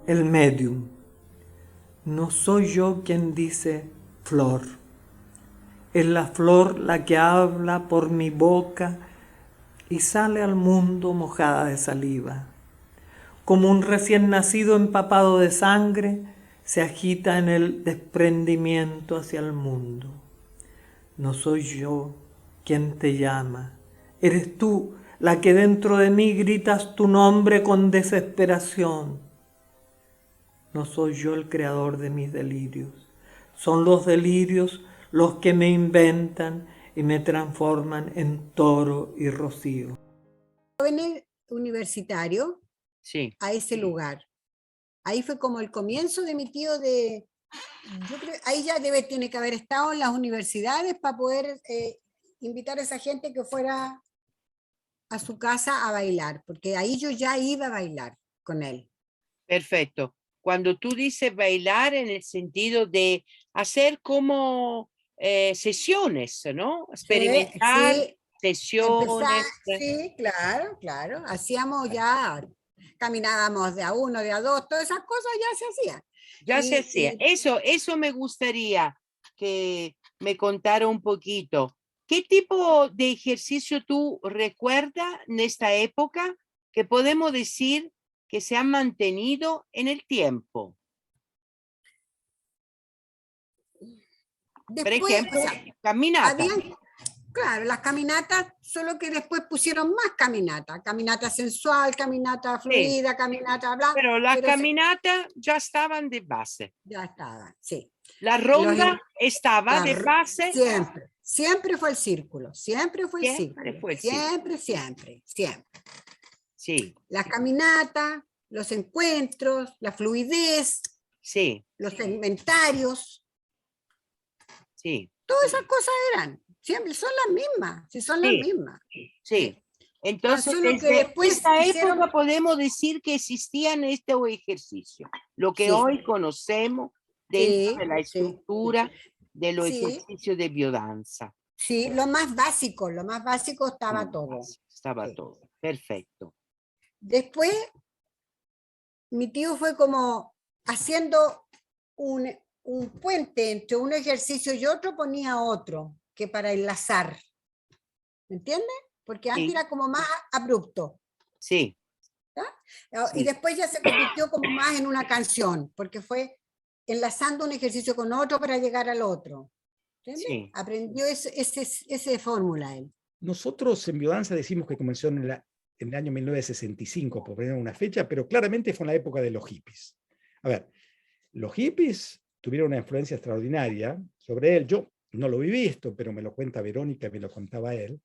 El medium. No soy yo quien dice flor. Es la flor la que habla por mi boca y sale al mundo mojada de saliva. Como un recién nacido empapado de sangre, se agita en el desprendimiento hacia el mundo. No soy yo quien te llama. Eres tú la que dentro de mí gritas tu nombre con desesperación. No soy yo el creador de mis delirios. Son los delirios los que me inventan y me transforman en toro y rocío. Jóvenes universitario Sí. a ese lugar. Ahí fue como el comienzo de mi tío de... Yo creo, ahí ya tiene que haber estado en las universidades para poder invitar a esa gente que fuera a su casa a bailar, porque ahí yo ya iba a bailar con él. Perfecto. Cuando tú dices bailar en el sentido de hacer como sesiones, ¿no? Experimentar Sí, empezar, sesiones. sí, claro, claro. Hacíamos ya, caminábamos de a uno, de a dos, todas esas cosas ya se hacían. Ya se hacía. Eso me gustaría que me contara un poquito. ¿Qué tipo de ejercicio tú recuerdas en esta época que podemos decir que se han mantenido en el tiempo? Por después, o ejemplo, sea, caminata. habían, claro, las caminatas, solo que después pusieron más caminata, caminata sensual, caminata Sí, fluida, caminata bla, pero las pero caminatas ya estaban de base. ya estaba, sí. La Los, ronda estaba de base, siempre, siempre fue el círculo, siempre fue el siempre círculo, fue el círculo. siempre, siempre, siempre. Sí, Las caminatas, los encuentros, la fluidez, sí, los inventarios, sí, todas esas cosas eran, siempre, son las mismas, sí son las sí, mismas. sí. Tan Entonces, solo que desde después esta época hicieron, podemos decir que existían este ejercicio, lo que sí, hoy conocemos dentro de sí, la sí, estructura de los sí, ejercicios de biodanza. sí, lo más básico estaba todo. Estaba Sí. todo. Perfecto. Después mi tío fue como haciendo un puente entre un ejercicio y otro, ponía otro, que para enlazar, ¿me entiendes? Porque antes Sí, era como más abrupto, sí, ¿ya? Y sí, después ya se convirtió como más en una canción, porque fue enlazando un ejercicio con otro para llegar al otro, ¿entiendes? sí. Aprendió ese fórmula él. Nosotros en Biodanza decimos que comenzó en el año 1965, por poner una fecha, pero claramente fue en la época de los hippies. A ver, los hippies tuvieron una influencia extraordinaria sobre él. Yo no lo viví esto, pero me lo cuenta Verónica, me lo contaba él.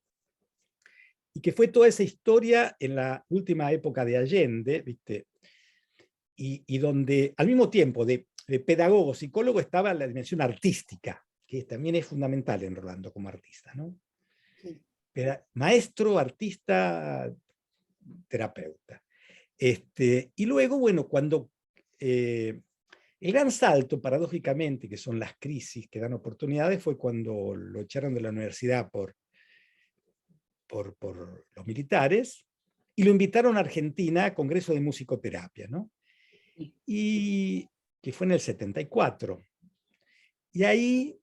Y que fue toda esa historia en la última época de Allende, ¿viste? Y donde al mismo tiempo de pedagogo, psicólogo, estaba la dimensión artística, que también es fundamental en Rolando como artista, ¿no? Era maestro, artista, terapeuta. Y luego, bueno, cuando el gran salto, paradójicamente, que son las crisis que dan oportunidades, fue cuando lo echaron de la universidad por los militares y lo invitaron a Argentina a Congreso de Musicoterapia, ¿no? Y que fue en el 74. Y ahí,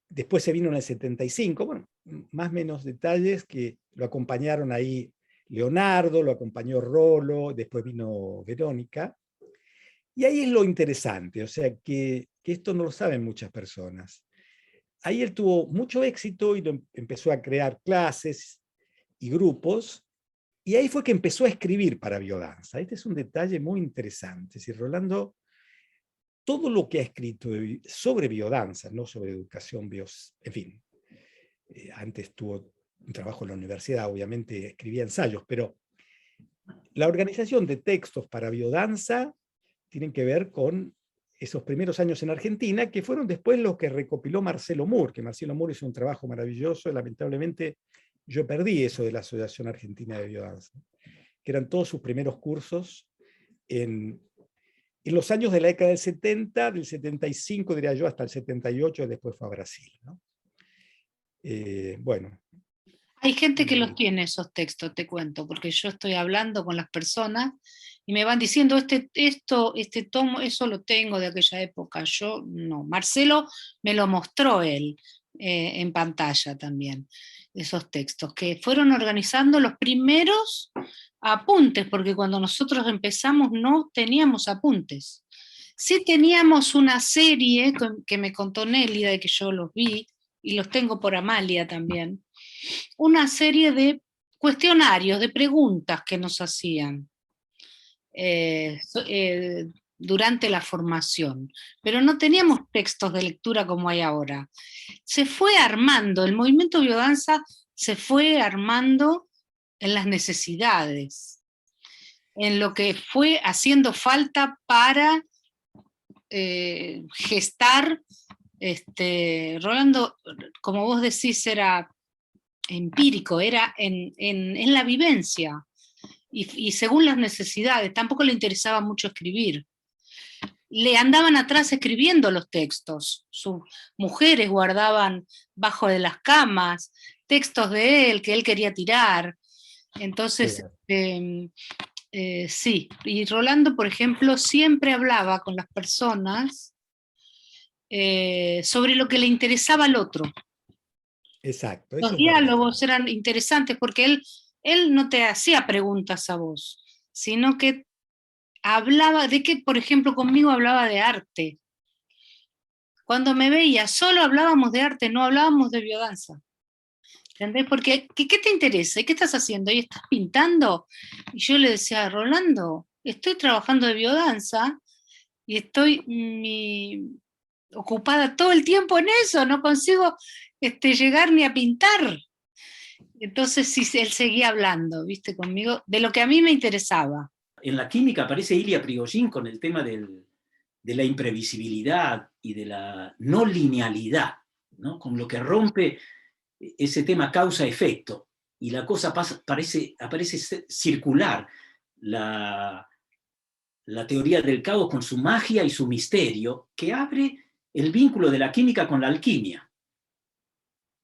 después se vino en el 75, bueno, más o menos detalles que lo acompañaron ahí Leonardo, lo acompañó Rolo, después vino Verónica. Y ahí es lo interesante, o sea, que esto no lo saben muchas personas. Ahí él tuvo mucho éxito y empezó a crear clases y grupos, y ahí fue que empezó a escribir para biodanza. Este es un detalle muy interesante. Es decir, Rolando, todo lo que ha escrito sobre biodanza, no sobre educación, en fin, antes tuvo un trabajo en la universidad, obviamente escribía ensayos, pero la organización de textos para biodanza tienen que ver con esos primeros años en Argentina, que fueron después los que recopiló Marcelo Moore, que Marcelo Moore hizo un trabajo maravilloso, y lamentablemente yo perdí eso de la Asociación Argentina de Biodanza, que eran todos sus primeros cursos en los años de la década del 70, del 75, diría yo, hasta el 78, después fue a Brasil, ¿no? Bueno. Hay gente que los tiene esos textos, te cuento, porque yo estoy hablando con las personas y me van diciendo, este tomo, eso lo tengo de aquella época. Yo no. Marcelo me lo mostró él en pantalla también, esos textos, que fueron organizando los primeros apuntes, porque cuando nosotros empezamos no teníamos apuntes. Sí teníamos una serie que me contó Nélida, de que yo los vi, y los tengo por Amalia también, una serie de cuestionarios, de preguntas que nos hacían durante la formación, pero no teníamos textos de lectura como hay ahora. Se fue armando, el movimiento biodanza se fue armando en las necesidades, en lo que fue haciendo falta para gestar. Rolando, como vos decís, era empírico, era en la vivencia, y según las necesidades. Tampoco le interesaba mucho escribir. Le andaban atrás escribiendo los textos. Sus mujeres guardaban bajo de las camas textos de él que él quería tirar. Entonces, sí. Y Rolando, por ejemplo, siempre hablaba con las personas sobre lo que le interesaba al otro. Exacto. Los diálogos eran interesantes porque él no te hacía preguntas a vos, sino que hablaba de que, por ejemplo, conmigo hablaba de arte. Cuando me veía, solo hablábamos de arte, no hablábamos de biodanza. ¿Entendés? Porque, ¿qué te interesa? ¿Y qué estás haciendo? ¿Y estás pintando? Y yo le decía, Rolando, estoy trabajando de biodanza y estoy ocupada todo el tiempo en eso, no consigo llegar ni a pintar. Entonces sí, él seguía hablando, viste, conmigo, de lo que a mí me interesaba. En la química aparece Ilya Prigogine con el tema de la imprevisibilidad y de la no linealidad, ¿no? Con lo que rompe ese tema causa-efecto, y la cosa aparece circular. La teoría del caos con su magia y su misterio, que abre el vínculo de la química con la alquimia.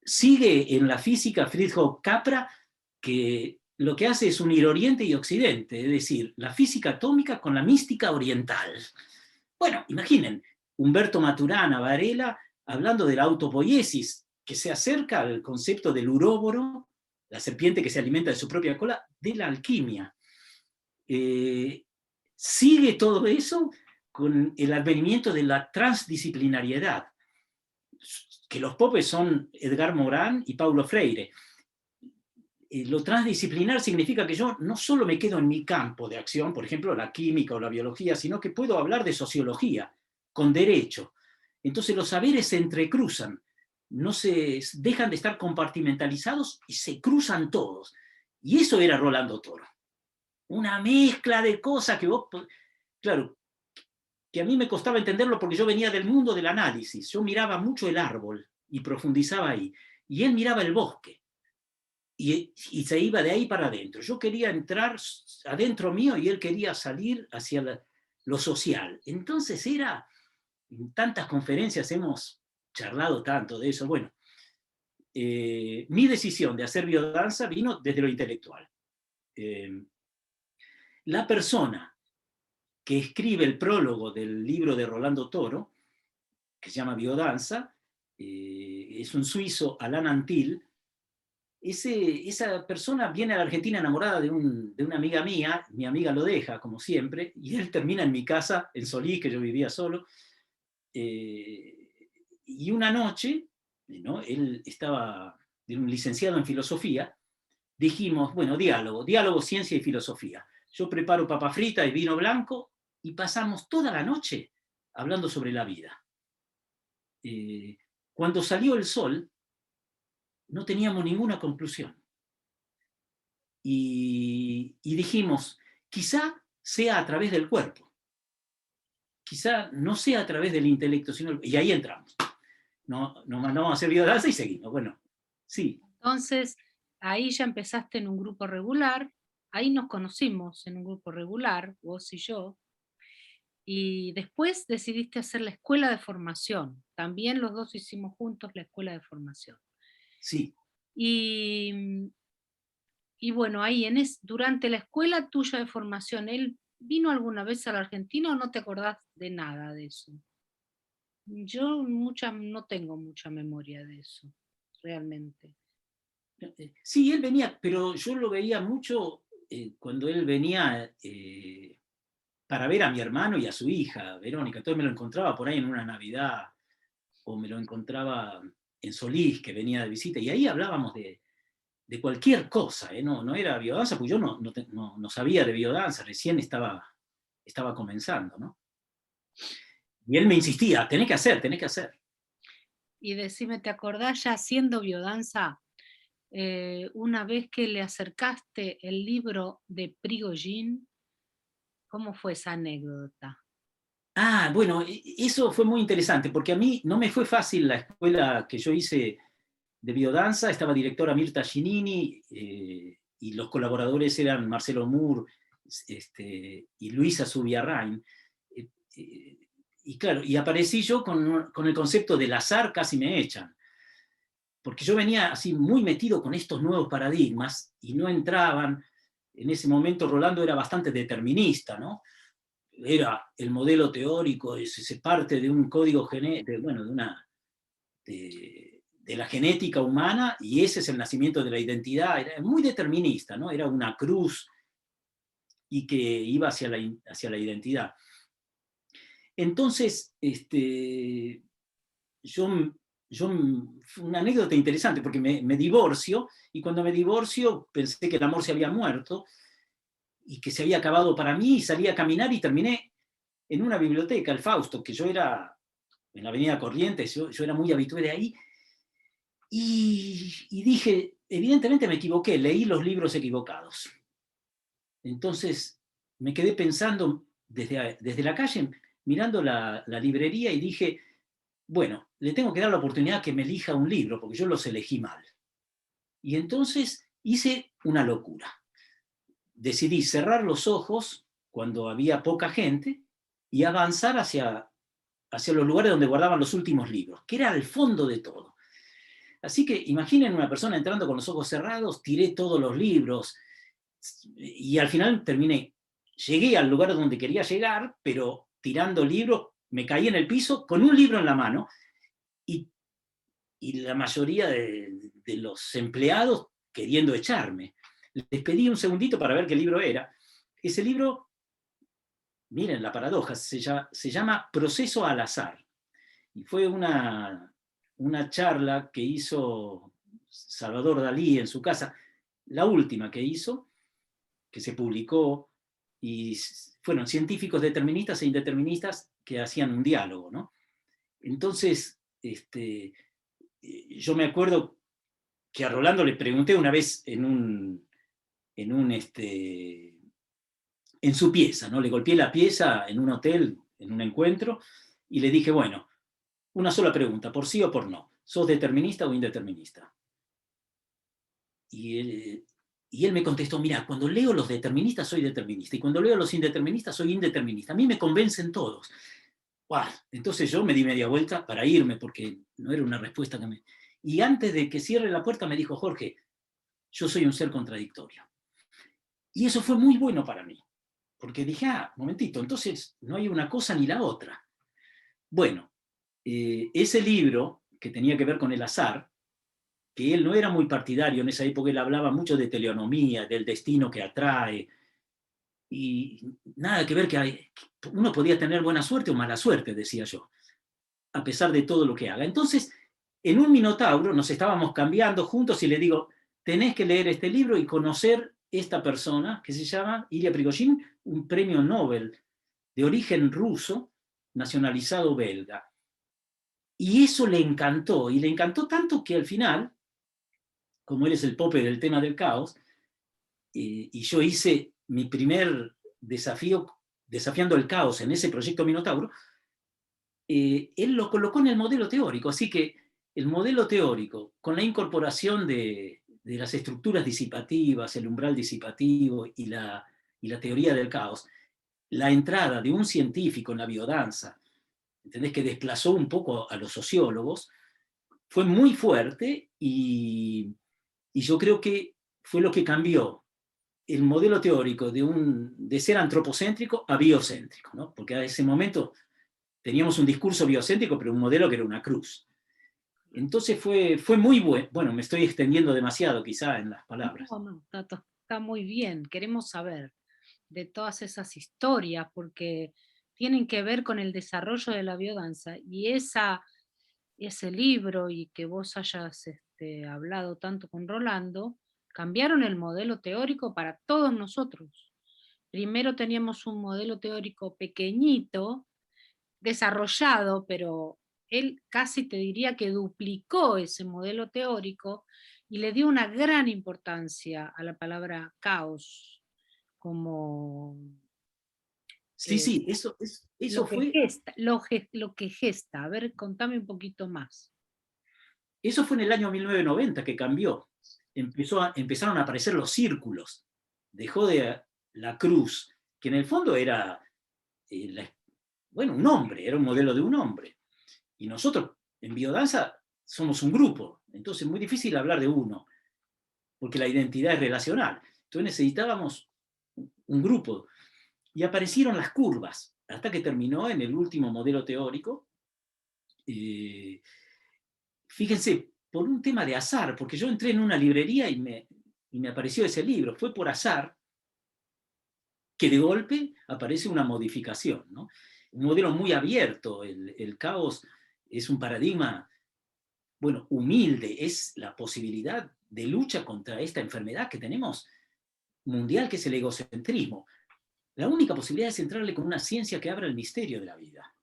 Sigue en la física Friedrich Capra, que lo que hace es unir Oriente y Occidente, es decir, la física atómica con la mística oriental. Bueno, imaginen, Humberto Maturana, Varela, hablando de la autopoiesis, que se acerca al concepto del uróboro, la serpiente que se alimenta de su propia cola, de la alquimia. Sigue todo eso con el advenimiento de la transdisciplinariedad, que los popes son Edgar Morin y Paulo Freire. Lo transdisciplinar significa que yo no solo me quedo en mi campo de acción, por ejemplo, la química o la biología, sino que puedo hablar de sociología, con derecho. Entonces los saberes se entrecruzan, no se dejan de estar compartimentalizados y se cruzan todos. Y eso era Rolando Toro. Una mezcla de cosas que vos... Claro, que a mí me costaba entenderlo porque yo venía del mundo del análisis. Yo miraba mucho el árbol y profundizaba ahí. Y él miraba el bosque. Y se iba de ahí para adentro. Yo quería entrar adentro mío y él quería salir hacia lo social. Entonces en tantas conferencias hemos charlado tanto de eso. Bueno, mi decisión de hacer biodanza vino desde lo intelectual. La persona que escribe el prólogo del libro de Rolando Toro, que se llama Biodanza, es un suizo, Alain Antil. Esa persona viene a la Argentina enamorada de una amiga mía, mi amiga lo deja, como siempre, y él termina en mi casa, en Solís, que yo vivía solo, y una noche, ¿no? Él estaba de un licenciado en filosofía, dijimos, bueno, diálogo, ciencia y filosofía. Yo preparo papa frita y vino blanco, y pasamos toda la noche hablando sobre la vida. Cuando salió el sol, no teníamos ninguna conclusión. Y dijimos, quizá sea a través del cuerpo, quizá no sea a través del intelecto, y ahí entramos. Nos mandamos a hacer biodanza y seguimos. Bueno, sí. Entonces, ahí ya empezaste en un grupo regular, ahí nos conocimos en un grupo regular, vos y yo, y después decidiste hacer la escuela de formación. También los dos hicimos juntos la escuela de formación. Sí. Y bueno, ahí durante la escuela tuya de formación, ¿él vino alguna vez a la Argentina o no te acordás de nada de eso? Yo no tengo mucha memoria de eso, realmente. Sí, él venía, pero yo lo veía mucho cuando él venía para ver a mi hermano y a su hija, Verónica. Entonces me lo encontraba por ahí en una Navidad, o me lo encontraba en Solís, que venía de visita, y ahí hablábamos de cualquier cosa, no era biodanza, porque yo no sabía de biodanza, recién estaba comenzando, ¿no? Y él me insistía, tenés que hacer, tenés que hacer. Y decime, ¿te acordás ya haciendo biodanza, una vez que le acercaste el libro de Prigogine? ¿Cómo fue esa anécdota? Ah, bueno, eso fue muy interesante, porque a mí no me fue fácil la escuela que yo hice de biodanza. Estaba directora Mirta Ginini, y los colaboradores eran Marcelo Moore y Luisa Zubiarrain. Y claro, y aparecí yo con el concepto del azar, casi me echan. Porque yo venía así muy metido con estos nuevos paradigmas y no entraban. En ese momento Rolando era bastante determinista, ¿no? Era el modelo teórico, se parte de un código genético, de la genética humana, y ese es el nacimiento de la identidad. Era muy determinista, ¿no? Era una cruz y que iba hacia la identidad. Entonces, fue una anécdota interesante, porque me divorcio, y cuando me divorcio pensé que el amor se había muerto y que se había acabado para mí, y salí a caminar y terminé en una biblioteca, el Fausto, que yo era en la Avenida Corrientes, yo era muy habitué de ahí, y dije, evidentemente me equivoqué, leí los libros equivocados. Entonces me quedé pensando desde la calle, mirando la librería, y dije, bueno, le tengo que dar la oportunidad que me elija un libro, porque yo los elegí mal. Y entonces hice una locura. Decidí cerrar los ojos cuando había poca gente y avanzar hacia los lugares donde guardaban los últimos libros, que era el fondo de todo. Así que imaginen una persona entrando con los ojos cerrados, tiré todos los libros, y al final llegué al lugar donde quería llegar, pero tirando libros, me caí en el piso con un libro en la mano, y la mayoría de los empleados queriendo echarme. Les pedí un segundito para ver qué libro era. Ese libro, miren la paradoja, se llama Proceso al azar. Y fue una charla que hizo Salvador Dalí en su casa, la última que hizo, que se publicó, y fueron científicos deterministas e indeterministas que hacían un diálogo, ¿no? Entonces, yo me acuerdo que a Rolando le pregunté una vez en su pieza, ¿no? Le golpeé la pieza en un hotel, en un encuentro, y le dije, bueno, una sola pregunta, por sí o por no. ¿Sos determinista o indeterminista? Y él me contestó, mira, cuando leo los deterministas soy determinista, y cuando leo los indeterministas soy indeterminista. A mí me convencen todos. ¡Wow! Entonces yo me di media vuelta para irme, porque no era una respuesta que me... Y antes de que cierre la puerta me dijo, Jorge, yo soy un ser contradictorio. Y eso fue muy bueno para mí, porque dije, momentito, entonces no hay una cosa ni la otra. Bueno, ese libro, que tenía que ver con el azar, que él no era muy partidario en esa época, él hablaba mucho de teleonomía, del destino que atrae, y nada que ver que uno podía tener buena suerte o mala suerte, decía yo, a pesar de todo lo que haga. Entonces, en un Minotauro nos estábamos cambiando juntos, y le digo, tenés que leer este libro y conocer esta persona que se llama Ilya Prigogine, un premio Nobel de origen ruso, nacionalizado belga. Y eso le encantó, y le encantó tanto que al final, como él es el Pope del tema del caos, y yo hice mi primer desafío desafiando el caos en ese proyecto Minotauro, él lo colocó en el modelo teórico. Así que el modelo teórico, con la incorporación de las estructuras disipativas, el umbral disipativo y la teoría del caos, la entrada de un científico en la biodanza, ¿entendés?, que desplazó un poco a los sociólogos, fue muy fuerte, y Y yo creo que fue lo que cambió el modelo teórico de ser antropocéntrico a biocéntrico, ¿no? Porque a ese momento teníamos un discurso biocéntrico, pero un modelo que era una cruz. Entonces fue muy bueno, me estoy extendiendo demasiado quizá en las palabras. No, está muy bien, queremos saber de todas esas historias, porque tienen que ver con el desarrollo de la biodanza, y ese libro, y que vos hayas hablado tanto con Rolando, cambiaron el modelo teórico para todos nosotros. Primero teníamos un modelo teórico pequeñito, desarrollado, pero él casi te diría que duplicó ese modelo teórico y le dio una gran importancia a la palabra caos, como Sí, eso lo que fue, gesta, lo que gesta. A ver, contame un poquito más. eso fue en el año 1990 que cambió. Empezaron a aparecer los círculos. Dejó de la cruz, que en el fondo era, un hombre, era un modelo de un hombre. Y nosotros en biodanza somos un grupo, entonces es muy difícil hablar de uno, porque la identidad es relacional. Entonces necesitábamos un grupo. Y aparecieron las curvas, hasta que terminó en el último modelo teórico. Fíjense, por un tema de azar, porque yo entré en una librería y me apareció ese libro. Fue por azar que de golpe aparece una modificación, ¿no? Un modelo muy abierto. El caos es un paradigma, bueno, humilde, es la posibilidad de lucha contra esta enfermedad que tenemos mundial, que es el egocentrismo. La única posibilidad es entrarle con una ciencia que abra el misterio de la vida.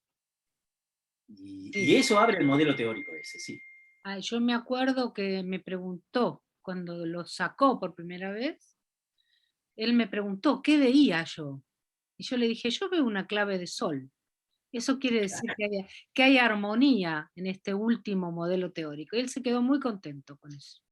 Y Sí. eso abre el modelo teórico ese, sí. Yo me acuerdo que me preguntó, cuando lo sacó por primera vez, él me preguntó qué veía yo. Y yo le dije, yo veo una clave de sol. Eso quiere decir que hay armonía en este último modelo teórico. Y él se quedó muy contento con eso.